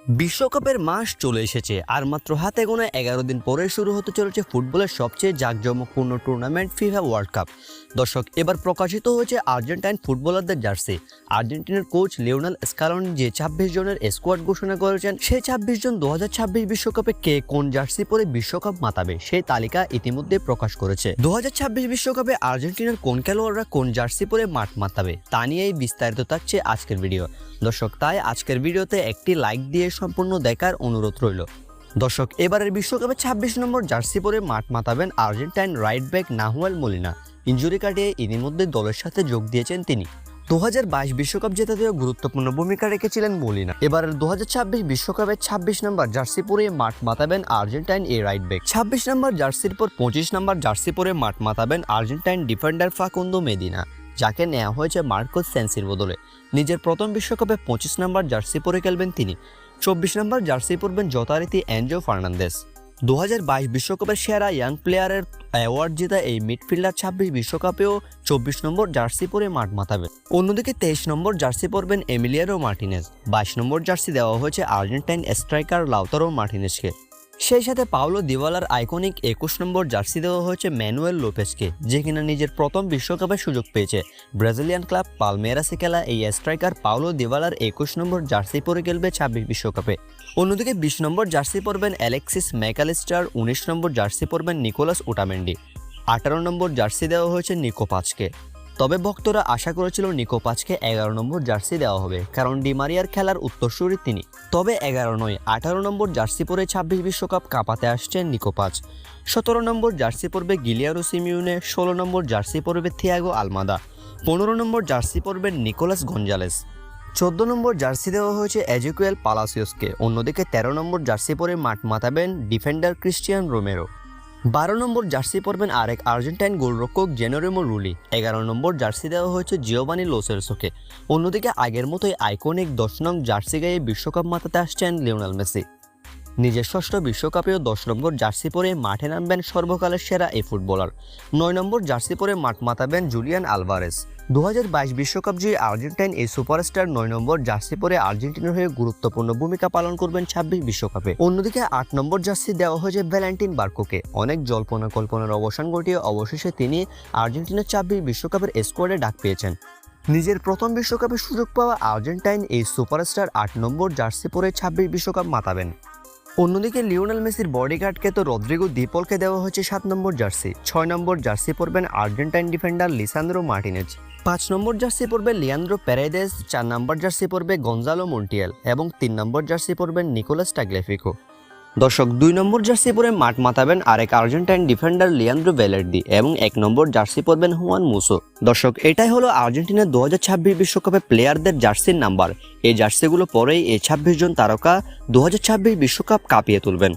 বিশ্বকাপের মাস চলে এসেছে আর মাত্র হাতে গোনা 11 দিন পরে শুরু হতে চলেছে ফুটবলের সবচেয়ে জাঁকজমকপূর্ণ টুর্নামেন্ট ফিফা ওয়ার্ল্ড কাপ। দর্শক, এবার প্রকাশিত হয়েছে আর্জেন্টাইন ফুটবলারদের জার্সি। আর্জেন্টিনার কোচ লিওনেল স্কালোনি যে 26 জনের স্কোয়াড ঘোষণা করেছেন, সেই 26 জন 2026 বিশ্বকাপে কে কোন জার্সি পরে বিশ্বকাপ মাতাবে সেই তালিকা ইতিমধ্যে প্রকাশ করেছে। 2026 বিশ্বকাপে আর্জেন্টিনার কোন খেলোয়াড়রা কোন জার্সি পরে মাঠ মাতাবে তা নিয়েই বিস্তারিত থাকছে আজকের ভিডিও। দর্শক, তাই আজকের ভিডিওতে একটি লাইক দিয়ে সম্পূর্ণ দেখার অনুরোধ রইল। দর্শক, এবারের বিশ্বকাপে 26 নম্বর জার্সি পরে মাঠ মাতাবেন Argentine right back Nahuel Molina. Injury কাটিয়ে ইতিমধ্যে দলের সাথে যোগ দিয়েছেন তিনি। 2022 বিশ্বকাপ জেতাতেও গুরুত্বপূর্ণ ভূমিকা রেখেছিলেন মোলিনা। এবারের 2026 বিশ্বকাপে 26 নম্বর জার্সি পরে মাঠ মাতাবেন আর্জেন্টাইন এই রাইট ব্যাক। 26 নম্বর জার্সির পর 25 নম্বর জার্সি পরে মাঠ মাতাবেন আর্জেন্টাইন ডিফেন্ডার ফাকুন্দো মেদিনা, যাকে নেওয়া হয়েছে মার্কোস সেন্সির বদলে। নিজের প্রথম বিশ্বকাপে 25 নম্বর জার্সি পরে খেলবেন তিনি। 24 নম্বর জার্সি পরবেন যথারীতি এনজো ফার্নান্দেস। 2022 বিশ্বকাপের সেরা ইয়াং প্লেয়ারের অ্যাওয়ার্ড জেতা এই মিডফিল্ডার 26 বিশ্বকাপেও 24 নম্বর জার্সি পরে মাঠ মাতাবেন। অন্যদিকে 23 নম্বর জার্সি পরবেন এমিলিয়ানো মার্টিনেজ। 22 নম্বর জার্সি দেওয়া হয়েছে আর্জেন্টাইন স্ট্রাইকার লাউতারো মার্টিনেজকে। সেই সাথে পাওলো দিবালার আইকনিক 21 নম্বর জার্সি দেওয়া হয়েছে ম্যানুয়েল লোপেজকে, যে কিনা নিজের প্রথম বিশ্বকাপের সুযোগ পেয়েছে। ব্রাজিলিয়ান ক্লাব পালমেরাসে খেলা এই স্ট্রাইকার পাওলো দিবালার 21 নম্বর জার্সি পরে খেলবে 26 বিশ্বকাপে। অন্যদিকে 20 নম্বর জার্সি পরবেন অ্যালেক্সিস ম্যাকালিস্টার, 19 নম্বর জার্সি পরবেন নিকোলাস ওটামেন্ডি, 18 নম্বর জার্সি দেওয়া হয়েছে নিকো পাচকে। তবে ভক্তরা আশা করেছিল নিকো পাচকে 11 নম্বর জার্সি দেওয়া হবে, কারণ ডিমারিয়ার খেলার উত্তরসূরি তিনি। তবে 11 নয়, 18 নম্বর জার্সি পরে 26 বিশ্বকাপ কাঁপাতে আসছেন নিকো পাচ। 17 নম্বর জার্সি পরবে গিলিয়ারো সিমিউনে, 16 নম্বর জার্সি পরবে থিয়াগো আলমাদা, 15 নম্বর জার্সি পরবেন নিকোলাস গঞ্জালেস, 14 নম্বর জার্সি দেওয়া হয়েছে এজেকুয়েল পালাসিওসকে। অন্যদিকে 13 নম্বর জার্সি পরে মাঠ মাতাবেন ডিফেন্ডার ক্রিস্টিয়ান রোমেরো। 12 নম্বর জার্সি পরবেন আরেক আর্জেন্টাইন গোলরক্ষক জেনোরেমো রুলি। 11 নম্বর জার্সি দেওয়া হয়েছে জিওভানি লো সেলসোকে। অন্যদিকে আগের মতোই আইকনিক 10 নং জার্সি গায়ে বিশ্বকাপ মাতাতে আসছেন লিওনেল মেসি। নিজের ষষ্ঠ বিশ্বকাপেও 10 নম্বর জার্সি পরে মাঠে নামবেন সর্বকালের সেরা এই ফুটবলার। 9 নম্বর জার্সি পরে মাঠ মাতাবেন জুলিয়ান আলভারেজ। 2022 বিশ্বকাপ জয়ী আর্জেন্টাইন এই সুপারস্টার 9 নম্বর জার্সি পরে আর্জেন্টিনার হয়ে গুরুত্বপূর্ণ ভূমিকা পালন করবেন 26 বিশ্বকাপে। অন্যদিকে 8 নম্বর জার্সি দেওয়া হয়েছে ভ্যালেন্টিন বার্কোকে। অনেক জল্পনা কল্পনার অবসান ঘটিয়ে অবশেষে তিনি আর্জেন্টিনার 26 বিশ্বকাপের স্কোয়াডে ডাক পেয়েছেন। নিজের প্রথম বিশ্বকাপে সুযোগ পাওয়া আর্জেন্টাইন এই সুপারস্টার 8 নম্বর জার্সি পরে 26 বিশ্বকাপ মাতাবেন। অন্যদিকে লিওনেল মেসির বডিগার্ডকে তো রদ্রিগো দি পলকে দেওয়া হয়েছে 7 নম্বর জার্সি। 6 নম্বর জার্সি পরবেন আর্জেন্টাইন ডিফেন্ডার লিসান্দ্রো মার্টিনেজ। 5 নম্বর জার্সি পরবে লিয়ান্দ্রো পেরেদেস, 4 নম্বর জার্সি পরবে গঞ্জালো মন্টিয়েল এবং 3 নম্বর জার্সি পরবেন নিকোলাস টাগলেফিকো। দর্শক, 2 নম্বর জার্সি পরে মাঠ মাতাবেন আরেক আর্জেন্টাইন ডিফেন্ডার লিয়ান্দ্রো ভ্যালের্দি এবং 1 নম্বর জার্সি পরবেন হুয়ান মুসো। দর্শক, এটাই হলো আর্জেন্টিনার 2026 বিশ্বকাপে প্লেয়ারদের জার্সির নাম্বার। এই জার্সিগুলো পরেই এই 26 জন তারকা 2026 বিশ্বকাপ কাঁপিয়ে তুলবেন।